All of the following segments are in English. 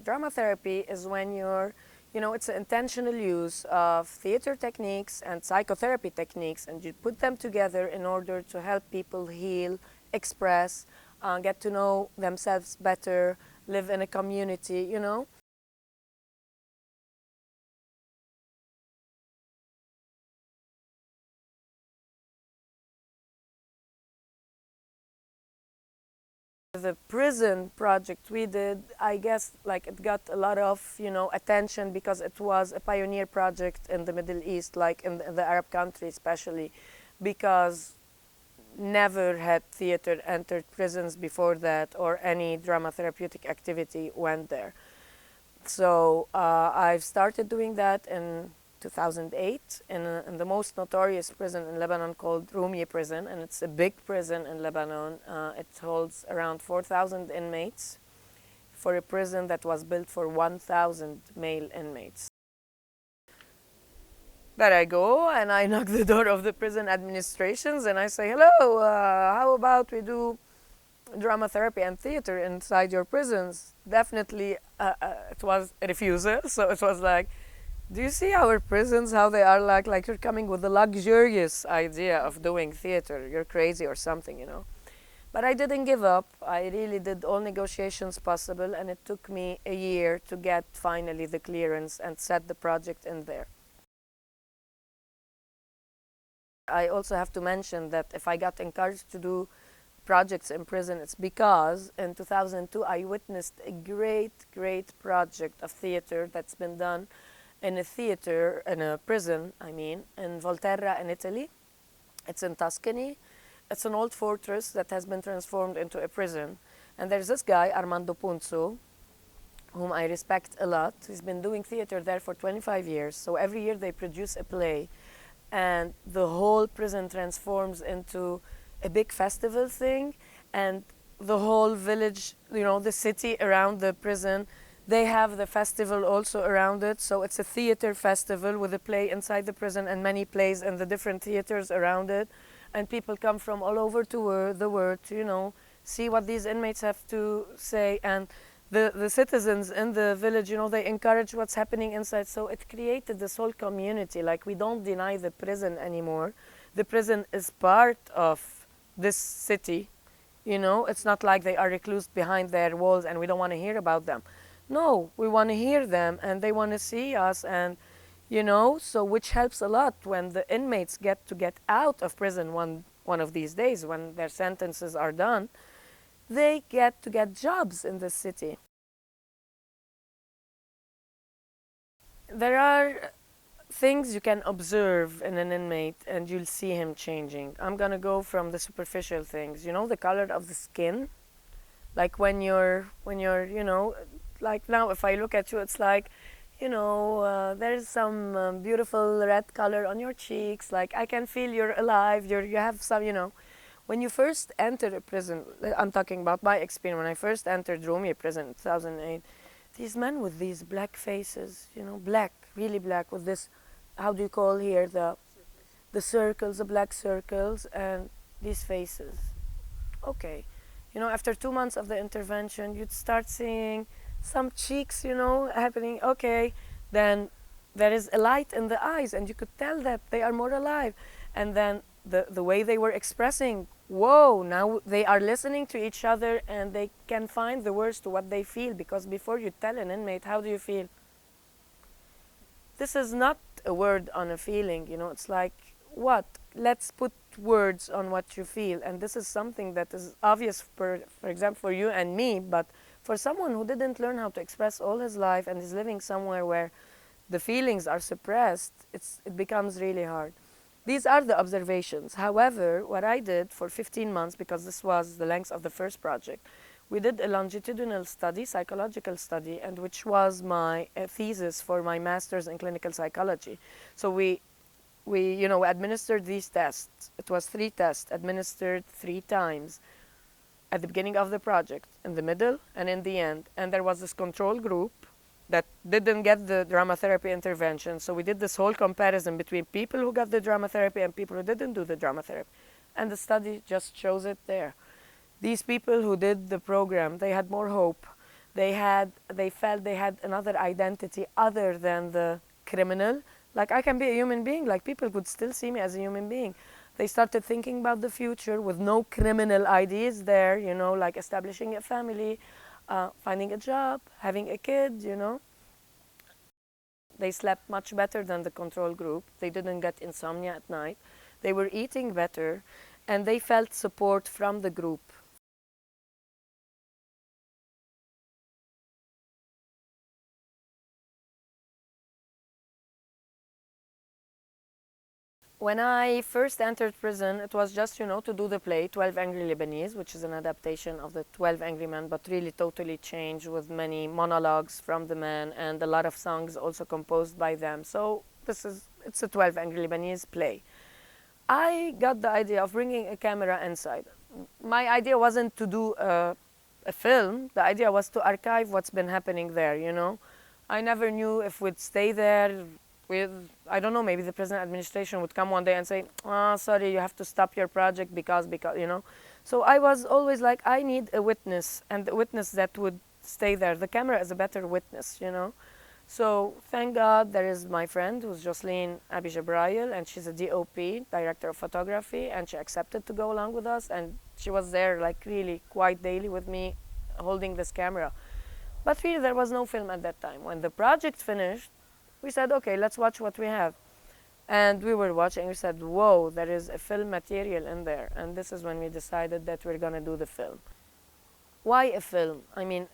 Drama therapy is when it's an intentional use of theater techniques and psychotherapy techniques, and you put them together in order to help people heal, express, get to know themselves better, live in a community. The prison project we did, I guess, like it got a lot of, attention because it was a pioneer project in the Middle East, like in the Arab countries especially, because never had theater entered prisons before that or any drama therapeutic activity went there. So I've started doing that in 2008 in the most notorious prison in Lebanon called Rumi prison, and it's a big prison in Lebanon. It holds around 4,000 inmates for a prison that was built for 1,000 male inmates. That I go and I knock the door of the prison administrations and I say, hello, how about we do drama therapy and theater inside your prisons? Definitely, it was a refusal. So it was like, do you see our prisons, how they are like you're coming with a luxurious idea of doing theater. You're crazy or something. But I didn't give up. I really did all negotiations possible, and it took me a year to get finally the clearance and set the project in there. I also have to mention that if I got encouraged to do projects in prison, it's because in 2002 I witnessed a great project of theater that's been done in a prison, in Volterra in Italy. It's in Tuscany. It's an old fortress that has been transformed into a prison. And there's this guy, Armando Punzo, whom I respect a lot. He's been doing theater there for 25 years. So every year they produce a play, and the whole prison transforms into a big festival thing, and the whole village, the city around the prison, they have the festival also around it. So it's a theater festival with a play inside the prison and many plays in the different theaters around it. And people come from all over the world to, see what these inmates have to say. And the citizens in the village, they encourage what's happening inside. So it created this whole community. Like, we don't deny the prison anymore. The prison is part of this city. It's not like they are reclused behind their walls and we don't want to hear about them. No, we want to hear them and they want to see us, and so which helps a lot when the inmates get out of prison one of these days when their sentences are done. They get to get jobs in the city. There are things you can observe in an inmate and you'll see him changing. I'm gonna go from the superficial things. The color of the skin. Like when you're like now if I look at you, it's like, there's some beautiful red color on your cheeks. Like, I can feel you're alive. You have some. When you first enter a prison, I'm talking about my experience. When I first entered Rumi prison in 2008, these men with these black faces, black, really black, with this, how do you call here, the circles, the black circles, and these faces. Okay. After 2 months of the intervention, you'd start seeing some cheeks, happening. Okay, then there is a light in the eyes, and you could tell that they are more alive. And then the way they were expressing, whoa, now they are listening to each other and they can find the words to what they feel. Because before you tell an inmate, how do you feel? This is not a word on a feeling, it's like, what? Let's put words on what you feel. And this is something that is obvious, for example, for you and me, but for someone who didn't learn how to express all his life and is living somewhere where the feelings are suppressed, it becomes really hard. These are the observations. However, what I did for 15 months, because this was the length of the first project, we did a longitudinal study, psychological study, and which was my thesis for my master's in clinical psychology. So we administered these tests. It was 3 tests administered 3 times at the beginning of the project, in the middle, and in the end. And there was this control group that didn't get the drama therapy intervention. So we did this whole comparison between people who got the drama therapy and people who didn't do the drama therapy. And the study just shows it there. These people who did the program, they had more hope. They felt they had another identity other than the criminal. Like, I can be a human being, like people could still see me as a human being. They started thinking about the future with no criminal ideas there, like establishing a family, finding a job, having a kid. They slept much better than the control group. They didn't get insomnia at night. They were eating better, and they felt support from the group. When I first entered prison, it was just, to do the play 12 Angry Lebanese, which is an adaptation of the 12 Angry Men, but really totally changed with many monologues from the men and a lot of songs also composed by them. So it's a 12 Angry Lebanese play. I got the idea of bringing a camera inside. My idea wasn't to do a film. The idea was to archive what's been happening there. I never knew if we'd stay there with, I don't know, maybe the prison administration would come one day and say, sorry, you have to stop your project because. So I was always like, I need a witness, and a witness that would stay there. The camera is a better witness. So thank God there is my friend who's Jocelyn Abi Jabrail, and she's a DOP, director of photography, and she accepted to go along with us, and she was there like really quite daily with me holding this camera. But really there was no film at that time. When the project finished, we said, okay, let's watch what we have. And we were watching, we said, whoa, there is a film material in there. And this is when we decided that we're going to do the film. Why a film? I mean,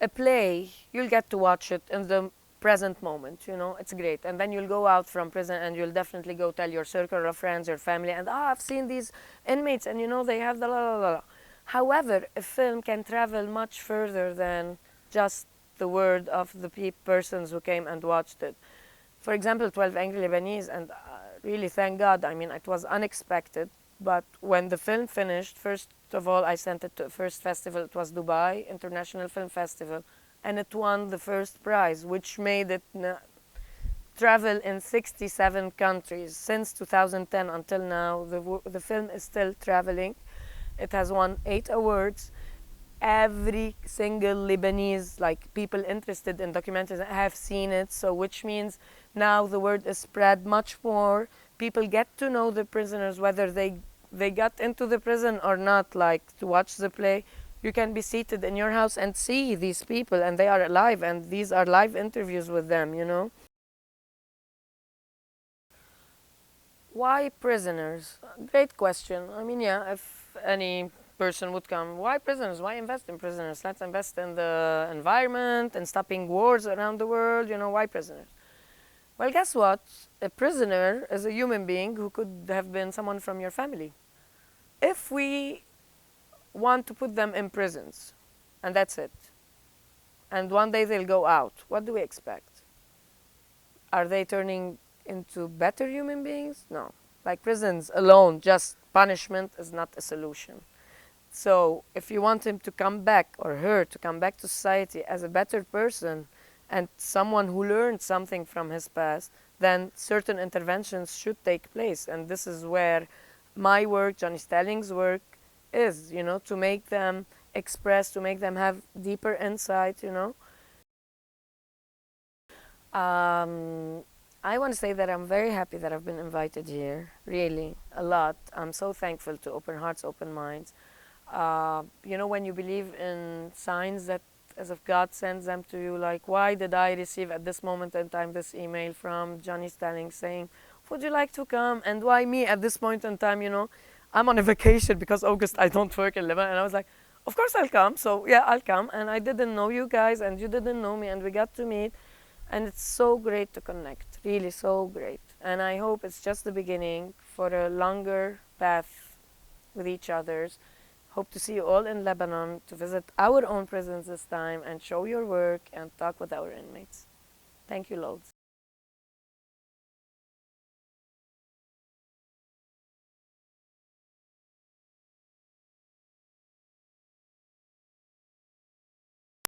a play, you'll get to watch it in the present moment, it's great. And then you'll go out from prison and you'll definitely go tell your circle of friends, your family, and I've seen these inmates and they have the la la la. However, a film can travel much further than just the word of the persons who came and watched it. For example, 12 Angry Lebanese, and really thank God, I mean, it was unexpected, but when the film finished, first of all, I sent it to the first festival. It was Dubai International Film Festival, and it won the first prize, which made it travel in 67 countries. Since 2010 until now, the film is still traveling. It has won 8 awards. Every single Lebanese, like people interested in documentaries, have seen it. So which means now the word is spread much more. People get to know the prisoners, whether they got into the prison or not, like to watch the play. You can be seated in your house and see these people, and they are alive, and these are live interviews with them. Why prisoners? Great question. I mean, yeah, if any person would come, why prisoners? Why invest in prisoners? Let's invest in the environment and stopping wars around the world. Why prisoners? Well, guess what? A prisoner is a human being who could have been someone from your family. If we want to put them in prisons, and that's it, and one day they'll go out, what do we expect? Are they turning into better human beings? No. Like prisons alone, just punishment is not a solution. So if you want him to come back, or her to come back to society as a better person and someone who learned something from his past, then certain interventions should take place. And this is where my work, Johnny Stallings' work, is, to make them express, to make them have deeper insight. I want to say that I'm very happy that I've been invited here, really, a lot. I'm so thankful to Open Hearts, Open Minds. When you believe in signs that as if God sends them to you, like, why did I receive at this moment in time this email from Johnny Stallings saying, would you like to come? And why me at this point in time? I'm on a vacation because August I don't work in Lebanon. And I was like, of course I'll come. So yeah, I'll come. And I didn't know you guys and you didn't know me, and we got to meet. And it's so great to connect, really so great. And I hope it's just the beginning for a longer path with each other's. Hope to see you all in Lebanon to visit our own prisons this time and show your work and talk with our inmates. Thank you loads.